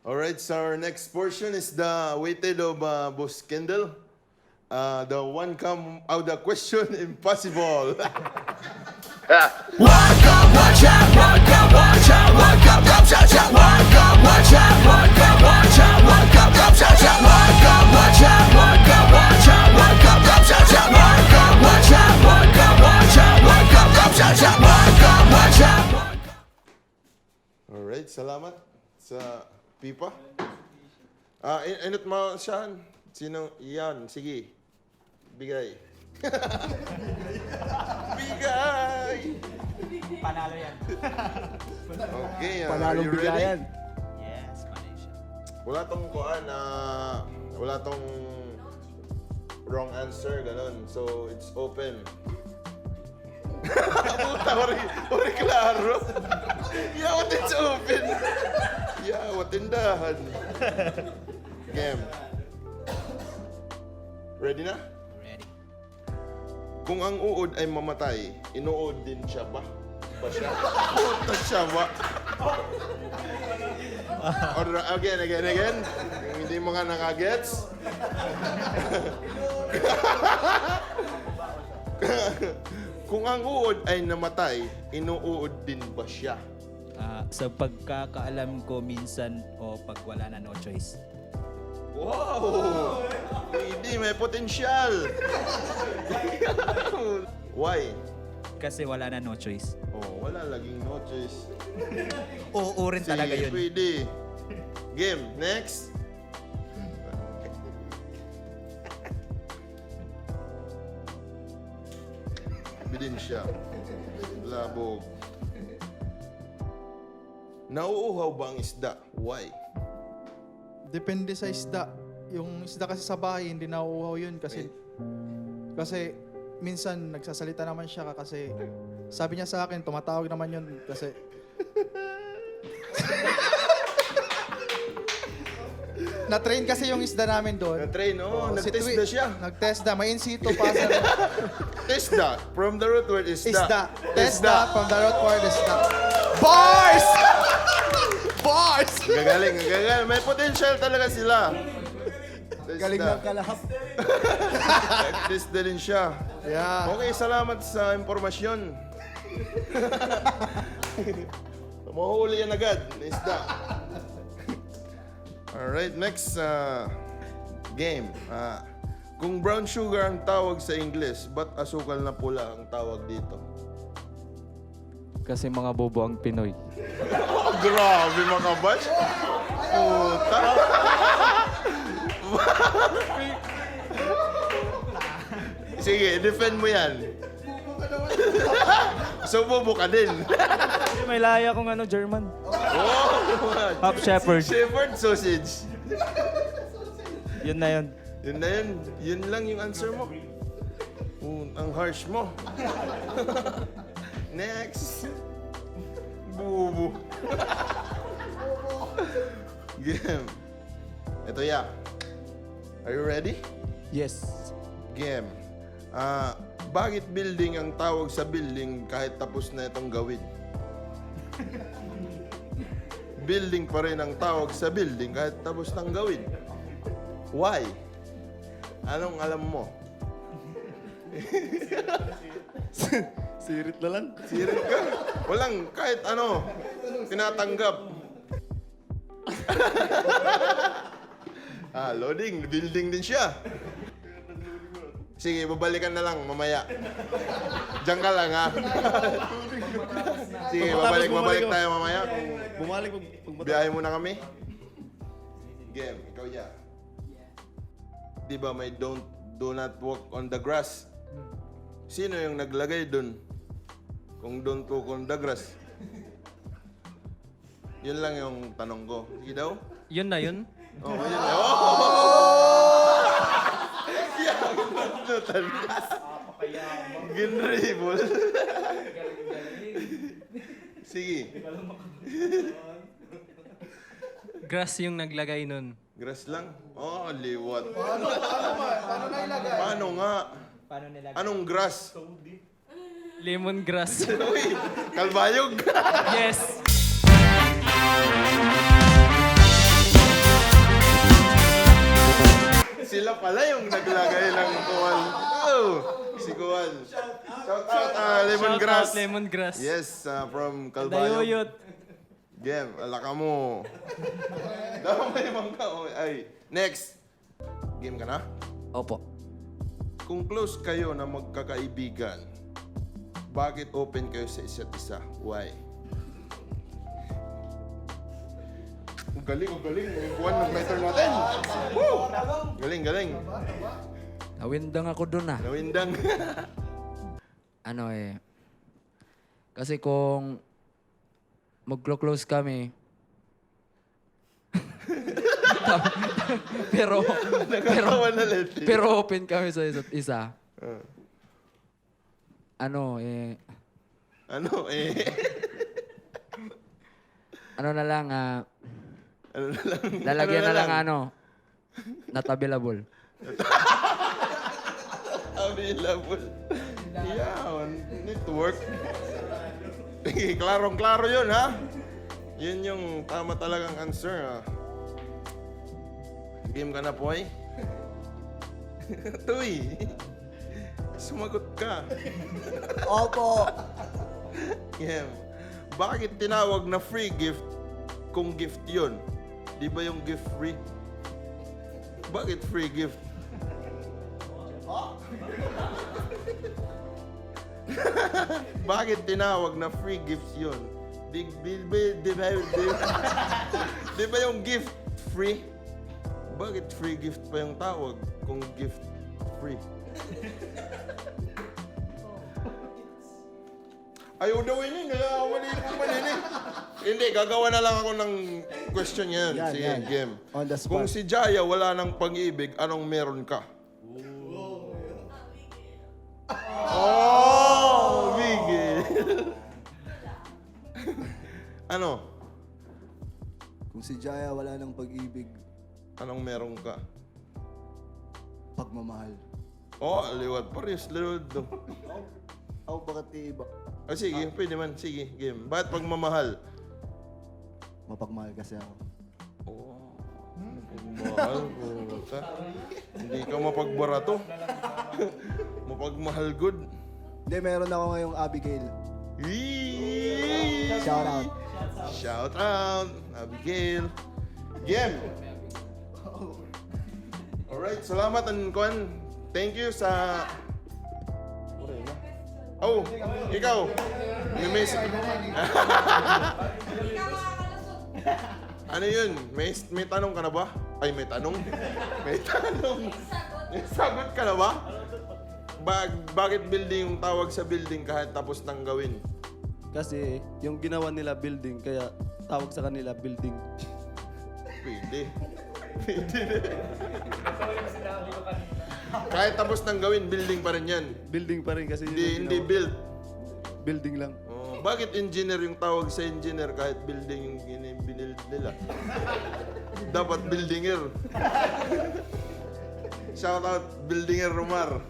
Alright, so our next portion is the weighted of Boss Kendall. The one come out the question impossible. Alright, salamat sa pipa. Inot mo siyan. Sino? Iyan. Sige. Bigay. Bigay! Panalo yan. Okay, Panalong are you ready? bigayan. Yes, Malaysia. Wala tong kuan wala tong wrong answer, ganun. So, it's open. Puta, ori klaro. Yeah, what it's open. Yeah, what tindahan. Game. Ready na? Ready. Kung ang uod ay mamatay, inuod din siya ba? Ba siya? Puta siya ba? Or again. Kung hindi mo nga nakagets. Kung ang uod ay namatay, inuud din ba siya? Sa pagkakaalam ko minsan o pag wala na no choice. Wow! Hindi, may potensyal. Why? Kasi wala na no choice. Oh, wala laging no choice. Oo rin talaga yun. Pwede. Game, next. Bidin siya. Labog. Nauuhaw ba ang isda? Why? Depende sa isda. Yung isda kasi sa bahay, hindi nauuhaw yun kasi minsan nagsasalita naman siya kasi sabi niya sa akin, tumatawag naman yun kasi na-train kasi yung isda namin doon. Na-train, nag-test na siya. Nag-test na. May insito pa sa Tesda. From the root word isda. isda. Tesda from the root word isda. Bars! Bars! Gagaling. May potential talaga sila. Galing ng kalahap. Nag-test na rin siya. Yeah. Okay, salamat sa impormasyon. Mahuhuli yan agad. Isda. Alright, next game. Kung brown sugar ang tawag sa English, ba't asukal na pula ang tawag dito? Kasi mga bobo ang Pinoy. Grabe mga bash. Puta. Sige, defend mo yan. So, bobo ka din. May laya kong German. Oh, Half shepherd. Shepherd sausage. Yun na yun. Yun na yun. Yun lang yung answer mo. Ang harsh mo. Next. Bubu. Game. Ito ya. Are you ready? Yes. Game. Bakit building ang tawag sa building kahit tapos na itong gawin? Building pa rin ang tawag sa building kahit tapos nang gawin. Why? Anong alam mo? Sirit na lang. Sirit ka? Walang kahit ano. Tinatanggap. Loading. Building din siya. Sige, babalikan na lang mamaya. Diyan ka lang, ha? Sige, babalik tayo mamaya. Bumalik Biyahe muna kami. Game, ikaw ya. Di ba may do not walk on the grass? Sino yung naglagay dun? Kung don't walk on the grass. Yun lang yung tanong ko. Sige daw? Yun na yun? Oh, yun. Oh! Ginribol. Sige. Grass yung naglagay nun. Grass lang? Oh, liwat. Paano na ilagay? Paano nga? Paano nila? Anong grass? Lemongrass. Uy, kalbayog. Yes. pala yung naglagay ng kuwan. Oh, si Kuwan. Shout out, Lemongrass. Shout out, Lemongrass. Yes, from Calbayog. Dayuyot. Game, alaka mo. Damay mangka. Ay, next. Game ka na? Opo. Kung close kayo na magkakaibigan, bakit open kayo sa isa't isa? Why? Ang galing, ang galing. Yung buwan ng meter natin. Woo! Galing, galing. Nawindang ako dun ah. Nawindang. Ano kasi kung maglo-close kami, pero Nakatawa na ulit. pero open kami sa isa't isa. Ah. Ano Ano eh? ano na lang Ano na lang? lalagyan Ano na lang not available. Available. Yan. Network. Klarong-klaro yun, ha? Yun yung tama talagang answer, ha? Game ka na, Poy? Tuy. Sumagot ka. Opo. Game. Bakit tinawag na free gift kung gift yun? Di ba yung gift free? Bakit free gift? Bakit tinawag na free gifts yun? Di ba yung gift free? Bakit free gift pa yung tawag kung gift free? Ayaw daw yun, mali po mali. Hindi, gagawa na lang ako ng question ngayon. Yan, Sige, yan. game. On the spot. Kung si Jaya wala ng pag-ibig, anong meron ka? Oh, Miguel. Ano? Kung si Jaya wala ng pag-ibig, Anong meron ka? pagmamahal. Oh, liwat. Pares, liwat do. Ako bakit iba? Ah, sige, pwede man. Sige, game. Bakit pagmamahal? Mapagmahal kasi ako. Oh, mapagmahal. Puta. Hindi ka mapagbarato. Mapagmahal good. Hindi, meron ako ngayong Abigail. Yee! Shout out. Shout out, Abigail. Game. Alright, salamat and Kwan. Thank you sa... Oh, ikaw. May message. Ano yun? May tanong ka na ba? Ay, may tanong? May tanong. May sagot ka na ba? Bakit building yung tawag sa building kahit tapos nang gawin? Kasi yung ginawa nila building, kaya tawag sa kanila building. Pwede. Pwede. Kahit tapos nang gawin, building pa rin yan. Building pa rin kasi yun yung Hindi ginawa. build. Building lang. Oh, bakit engineer yung tawag sa engineer kahit building yung binild nila? Dapat buildinger. Shout out, buildinger Romar.